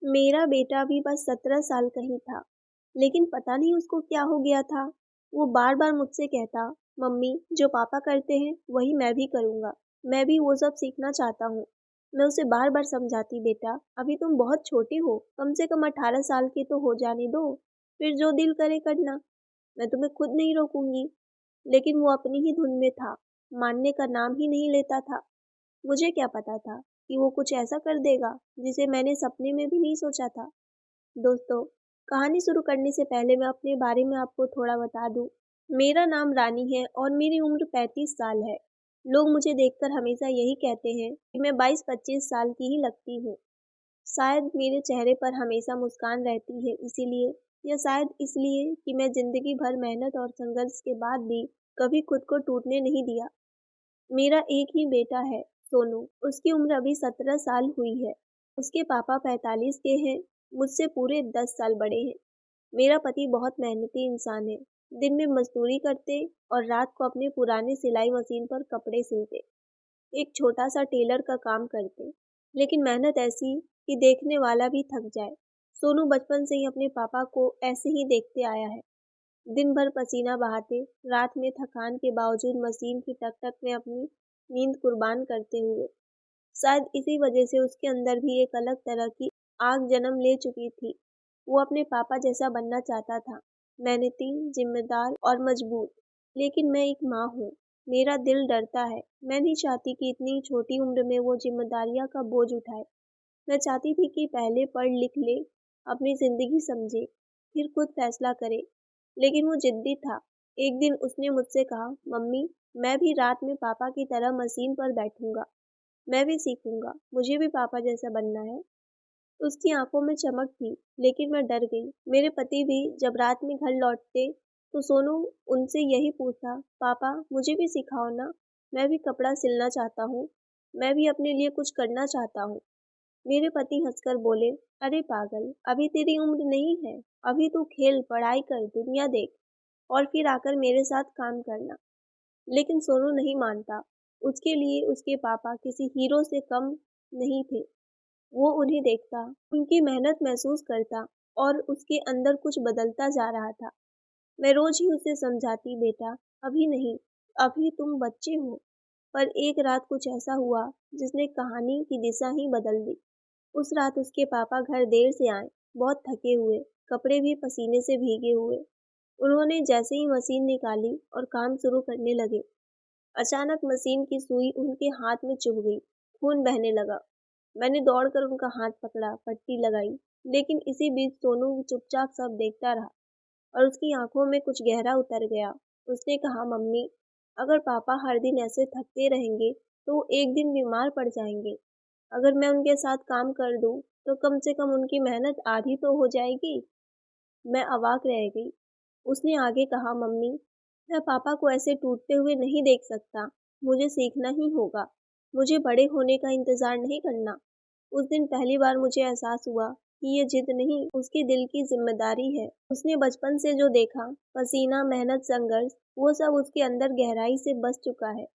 मेरा बेटा भी बस 17 साल का ही था, लेकिन पता नहीं उसको क्या हो गया था। वो बार-बार मुझसे कहता, "मम्मी, जो पापा करते हैं, वही मैं भी करूँगा। मैं भी वो सब सीखना चाहता हूँ।" मैं उसे बार-बार समझाती, "बेटा, अभी तुम बहुत छोटे हो, कम से कम 18 साल के तो हो जाने दो, फिर जो दिल करे करना। मैं तुम्हें खुद नहीं रोकूंगी।" लेकिन वो अपनी ही धुन में था, मानने का नाम ही नहीं लेता था। मुझे क्या पता था कि वो कुछ ऐसा कर देगा जिसे मैंने सपने में भी नहीं सोचा था। दोस्तों, कहानी शुरू करने से पहले मैं अपने बारे में आपको थोड़ा बता दूं। मेरा नाम रानी है और मेरी उम्र 35 साल है। लोग मुझे देखकर हमेशा यही कहते हैं कि मैं 22-25 साल की ही लगती हूँ। शायद मेरे चेहरे पर हमेशा मुस्कान रहती है इसीलिए, या शायद इसलिए कि मैं जिंदगी भर मेहनत और संघर्ष के बाद भी कभी खुद को टूटने नहीं दिया। मेरा एक ही बेटा है, सोनू। उसकी उम्र अभी 17 साल हुई है। उसके पापा 45 के हैं, मुझसे पूरे 10 साल बड़े हैं। मेरा पति बहुत मेहनती इंसान है। दिन में मजदूरी करते और रात को अपने पुराने सिलाई मशीन पर कपड़े सिलते। एक छोटा सा टेलर का काम करते, लेकिन मेहनत ऐसी कि देखने वाला भी थक जाए। सोनू बचपन से ही अपने पापा को ऐसे ही देखते आया है। दिन भर पसीना बहाते, रात में थकान के बावजूद मशीन की टक-टक में अपनी नींद कुर्बान करते हुए। शायद इसी वजह से उसके अंदर भी एक अलग तरह की आग जन्म ले चुकी थी। वो अपने पापा जैसा बनना चाहता था, मेहनती, जिम्मेदार और मजबूत। लेकिन मैं एक माँ हूँ, मेरा दिल डरता है। मैं नहीं चाहती कि इतनी छोटी उम्र में वो जिम्मेदारियाँ का बोझ उठाए। मैं चाहती थी कि पहले पढ़ लिख ले, अपनी जिंदगी समझे, फिर खुद फैसला करे। लेकिन वो जिद्दी था। एक दिन उसने मुझसे कहा, "मम्मी, मैं भी रात में पापा की तरह मशीन पर बैठूंगा। मैं भी सीखूंगा, मुझे भी पापा जैसा बनना है।" उसकी आंखों में चमक थी, लेकिन मैं डर गई। मेरे पति भी जब रात में घर लौटते तो सोनू उनसे यही पूछता, "पापा, मुझे भी सिखाओ ना, मैं भी कपड़ा सिलना चाहता हूँ, मैं भी अपने लिए कुछ करना चाहता हूँ।" मेरे पति हंसकर बोले, "अरे पागल, अभी तेरी उम्र नहीं है। अभी तू खेल, पढ़ाई कर, दुनिया देख और फिर आकर मेरे साथ काम करना।" लेकिन सोनू नहीं मानता। उसके लिए उसके पापा किसी हीरो से कम नहीं थे। वो उन्हें देखता, उनकी मेहनत महसूस करता और उसके अंदर कुछ बदलता जा रहा था। मैं रोज ही उसे समझाती, "बेटा, अभी नहीं, अभी तुम बच्चे हो।" पर एक रात कुछ ऐसा हुआ जिसने कहानी की दिशा ही बदल दी। उस रात उसके पापा घर देर से आए, बहुत थके हुए, कपड़े भी पसीने से भीगे हुए। उन्होंने जैसे ही मशीन निकाली और काम शुरू करने लगे, अचानक मशीन की सुई उनके हाथ में चुभ गई, खून बहने लगा। मैंने दौड़कर उनका हाथ पकड़ा, पट्टी लगाई, लेकिन इसी बीच सोनू चुपचाप सब देखता रहा और उसकी आंखों में कुछ गहरा उतर गया। उसने कहा, "मम्मी, अगर पापा हर दिन ऐसे थकते रहेंगे तो वो एक दिन बीमार पड़ जाएंगे। अगर मैं उनके साथ काम कर दूं, तो कम से कम उनकी मेहनत आधी तो हो जाएगी।" मैं अवाक रह गई। उसने आगे कहा, "मम्मी, मैं पापा को ऐसे टूटते हुए नहीं देख सकता। मुझे सीखना ही होगा। मुझे बड़े होने का इंतजार नहीं करना।" उस दिन पहली बार मुझे एहसास हुआ कि ये जिद नहीं, उसके दिल की जिम्मेदारी है। उसने बचपन से जो देखा, पसीना, मेहनत, संघर्ष, वो सब उसके अंदर गहराई से बस चुका है।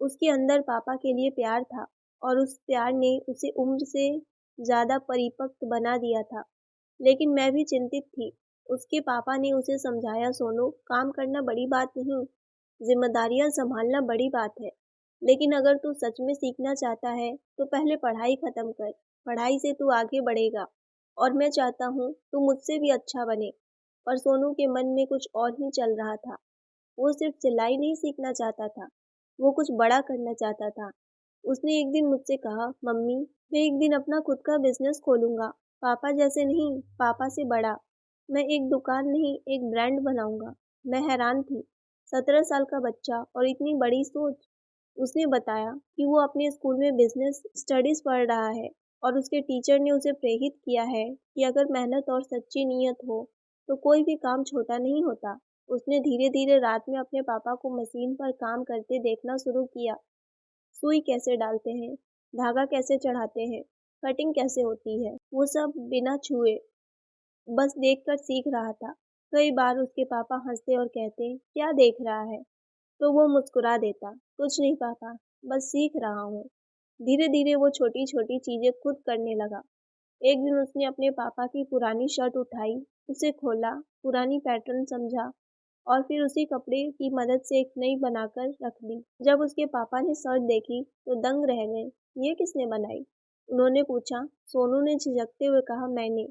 उसके अंदर पापा के लिए प्यार था और उस प्यार ने उसे उम्र से ज़्यादा परिपक्व बना दिया था। लेकिन मैं भी चिंतित थी। उसके पापा ने उसे समझाया, "सोनू, काम करना बड़ी बात नहीं, जिम्मेदारियां संभालना बड़ी बात है। लेकिन अगर तू सच में सीखना चाहता है तो पहले पढ़ाई खत्म कर। पढ़ाई से तू आगे बढ़ेगा और मैं चाहता हूँ तू मुझसे भी अच्छा बने।" पर सोनू के मन में कुछ और ही चल रहा था। वो सिर्फ सिलाई नहीं सीखना चाहता था, वो कुछ बड़ा करना चाहता था। उसने एक दिन मुझसे कहा, "मम्मी, मैं एक दिन अपना खुद का बिजनेस खोलूंगा, पापा जैसे नहीं, पापा से बड़ा। मैं एक दुकान नहीं, एक ब्रांड बनाऊंगा।" मैं हैरान थी, 17 साल का बच्चा और इतनी बड़ी सोच। उसने बताया कि वो अपने स्कूल में बिजनेस स्टडीज पढ़ रहा है और उसके टीचर ने उसे प्रेरित किया है कि अगर मेहनत और सच्ची नीयत हो तो कोई भी काम छोटा नहीं होता। उसने धीरे धीरे रात में अपने पापा को मशीन पर काम करते देखना शुरू किया। सुई कैसे डालते हैं, धागा कैसे चढ़ाते हैं, कटिंग कैसे होती है, वो सब बिना छुए बस देखकर सीख रहा था। कई बार उसके पापा हंसते और कहते, "क्या देख रहा है?" तो वो मुस्कुरा देता, "कुछ नहीं पापा, बस सीख रहा हूँ।" धीरे धीरे वो छोटी छोटी चीजें खुद करने लगा। एक दिन उसने अपने पापा की पुरानी शर्ट उठाई, उसे खोला, पुरानी पैटर्न समझा और फिर उसी कपड़े की मदद से एक नई बनाकर रख दी। जब उसके पापा ने शर्ट देखी तो दंग रह गए। ये किसने बनाई? उन्होंने पूछा। सोनू ने झिझकते हुए कहा, मैंने।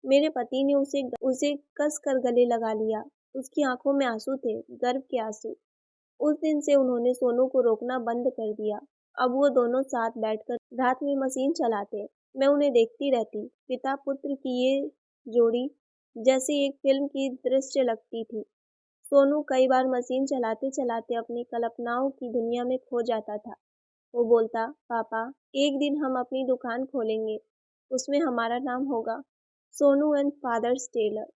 मेरे पति ने उसे उसे कस कर गले लगा लिया। उसकी आंखों में आंसू थे, गर्व के आंसू। उस दिन से उन्होंने सोनू को रोकना बंद कर दिया। अब वो दोनों साथ बैठकर रात में मशीन चलाते। मैं उन्हें देखती रहती। पिता पुत्र की ये जोड़ी जैसे एक फिल्म की दृश्य लगती थी। सोनू कई बार मशीन चलाते चलाते अपनी कल्पनाओं की दुनिया में खो जाता था। वो बोलता, पापा, एक दिन हम अपनी दुकान खोलेंगे, उसमें हमारा नाम होगा सोनू एंड फादर्स टेलर।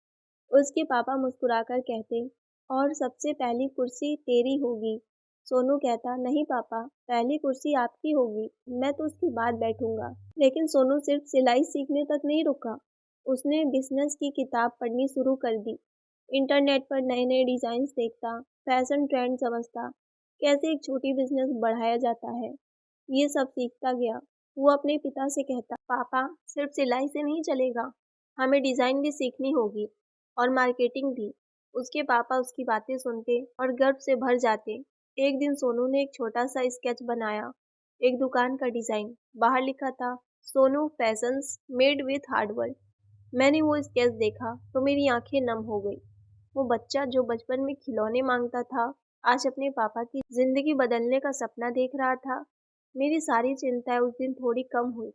उसके पापा मुस्कुराकर कहते, और सबसे पहली कुर्सी तेरी होगी। सोनू कहता, नहीं पापा, पहली कुर्सी आपकी होगी, मैं तो उसके बाद बैठूंगा। लेकिन सोनू सिर्फ सिलाई सीखने तक नहीं रुका। उसने बिजनेस की किताब पढ़नी शुरू कर दी। इंटरनेट पर नए नए डिजाइन देखता, फैशन ट्रेंड समझता, कैसे एक छोटी बिजनेस बढ़ाया जाता है, ये सब सीखता गया। वो अपने पिता से कहता, पापा, सिर्फ सिलाई से नहीं चलेगा, हमें डिज़ाइन भी सीखनी होगी और मार्केटिंग भी। उसके पापा उसकी बातें सुनते और गर्व से भर जाते। एक दिन सोनू ने एक छोटा सा स्केच बनाया, एक दुकान का डिज़ाइन। बाहर लिखा था, Sonu fashions made with hard work. मैंने वो स्केच देखा तो मेरी आंखें नम हो गई। वो बच्चा जो बचपन में खिलौने मांगता था, आज अपने पापा की जिंदगी बदलने का सपना देख रहा था। मेरी सारी चिंताएं उस दिन थोड़ी कम हुई।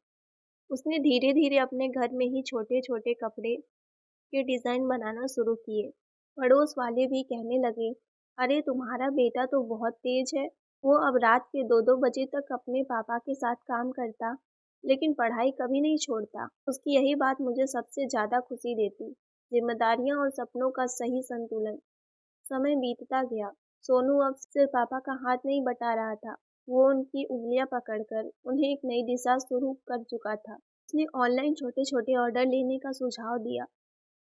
उसने धीरे धीरे अपने घर में ही छोटे छोटे कपड़े के डिज़ाइन बनाना शुरू किए। पड़ोस वाले भी कहने लगे, अरे तुम्हारा बेटा तो बहुत तेज है। वो अब रात के 2-2 बजे तक अपने पापा के साथ काम करता, लेकिन पढ़ाई कभी नहीं छोड़ता। उसकी यही बात मुझे सबसे ज़्यादा खुशी देती, जिम्मेदारियाँ और सपनों का सही संतुलन। समय बीतता गया। सोनू अब सिर्फ पापा का हाथ नहीं बटा रहा था, वो उनकी उंगलियां पकड़कर उन्हें एक नई दिशा शुरू कर चुका था। उसने ऑनलाइन छोटे छोटे ऑर्डर लेने का सुझाव दिया।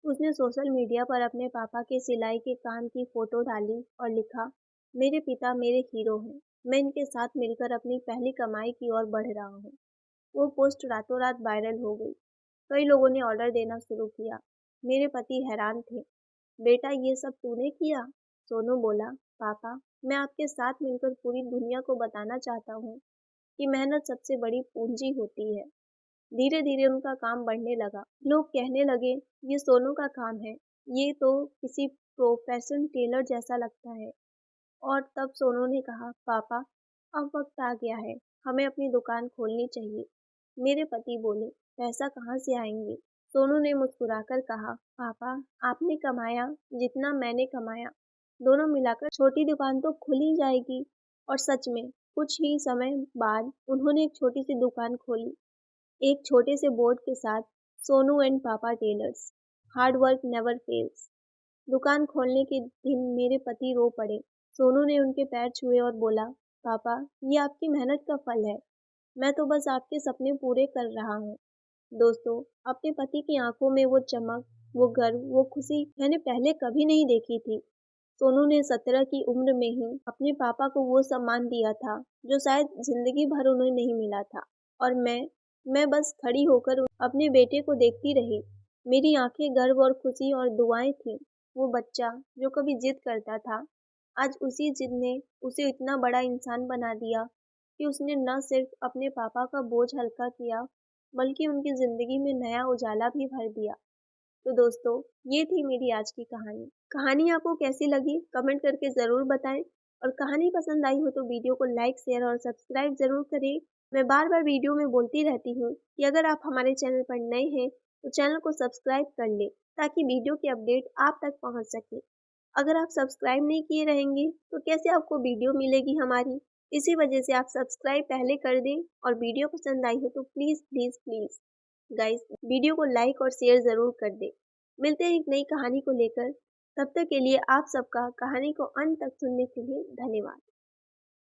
उसने सोशल मीडिया पर अपने पापा के सिलाई के काम की फोटो डाली और लिखा, मेरे पिता मेरे हीरो हैं, मैं इनके साथ मिलकर अपनी पहली कमाई की ओर बढ़ रहा हूँ। वो पोस्ट रातों रात वायरल हो गई। कई लोगों ने ऑर्डर देना शुरू किया। मेरे पति हैरान थे। बेटा, ये सब तूने किया? सोनू बोला, पापा, मैं आपके साथ मिलकर पूरी दुनिया को बताना चाहता हूँ कि मेहनत सबसे बड़ी पूंजी होती है। धीरे धीरे उनका काम बढ़ने लगा। लोग कहने लगे, ये सोनू का काम है, ये तो किसी प्रोफेशन टेलर जैसा लगता है। और तब सोनू ने कहा, पापा, अब वक्त आ गया है, हमें अपनी दुकान खोलनी चाहिए। मेरे पति बोले, पैसा कहाँ से आएंगे? सोनू ने मुस्कुराकर कहा, पापा, आपने कमाया जितना मैंने कमाया, दोनों मिलाकर छोटी दुकान तो खुल ही जाएगी। और सच में कुछ ही समय बाद उन्होंने एक छोटी सी दुकान खोली, एक छोटे से बोर्ड के साथ, Sonu and Papa tailors, hard work never fails. दुकान खोलने के दिन मेरे पति रो पड़े। सोनू ने उनके पैर छुए और बोला, पापा, ये आपकी मेहनत का फल है, मैं तो बस आपके सपने पूरे कर रहा हूँ। दोस्तों, अपने पति की आंखों में वो चमक, वो गर्व, वो खुशी मैंने पहले कभी नहीं देखी थी। सोनू ने 17 की उम्र में ही अपने पापा को वो सम्मान दिया था जो शायद जिंदगी भर उन्हें नहीं मिला था। और मैं बस खड़ी होकर अपने बेटे को देखती रही। मेरी आंखें गर्व और खुशी और दुआएं थीं। वो बच्चा जो कभी जिद करता था, आज उसी जिद ने उसे इतना बड़ा इंसान बना दिया कि उसने न सिर्फ अपने पापा का बोझ हल्का किया, बल्कि उनकी ज़िंदगी में नया उजाला भी भर दिया। तो दोस्तों, ये थी मेरी आज की कहानी। कहानी आपको कैसी लगी कमेंट करके ज़रूर बताएं, और कहानी पसंद आई हो तो वीडियो को लाइक, शेयर और सब्सक्राइब ज़रूर करें। मैं बार बार वीडियो में बोलती रहती हूँ कि अगर आप हमारे चैनल पर नए हैं तो चैनल को सब्सक्राइब कर लें, ताकि वीडियो की अपडेट आप तक पहुँच सके। अगर आप सब्सक्राइब नहीं किए रहेंगे तो कैसे आपको वीडियो मिलेगी हमारी? इसी वजह से आप सब्सक्राइब पहले कर दें, और वीडियो पसंद आई हो तो please please please guys, video को लाइक और शेयर ज़रूर कर दें। मिलते हैं एक नई कहानी को लेकर। तब तक के लिए आप सबका कहानी को अंत तक सुनने के लिए धन्यवाद।